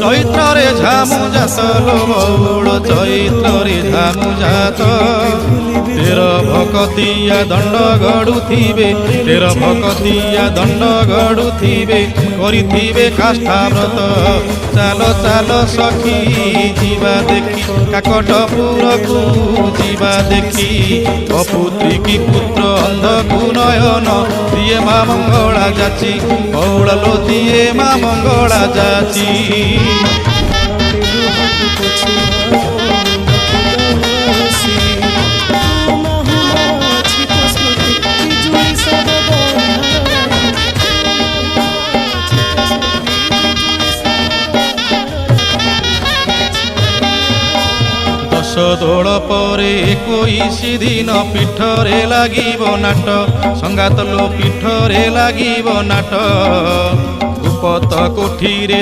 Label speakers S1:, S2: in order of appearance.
S1: চৈত্রে ঝামু জাত লো বৌড় চৈত্রে ঝামু জাত তের ভকতিয়া দণ্ড গড়ুথিবে তের ভকতিয়া দণ্ড গড়ুথিবে করিথিবে কাষ্ঠাব্রত চাল চাল সখী ଯିବା দেখি কাকটপুরকু ଯିବା দেখি অপুত্রী কি পুত্র অন্ধকু নয়ন দিয়ে মা মঙ্গলা যাচি বৌড়লো দিয়ে মা মঙ্গলা যাচি দোল পরে 21 দিন পীঠরে লাগিব নাট সংগাত লো পীঠরে লাগিব নাট উপত কোঠিরে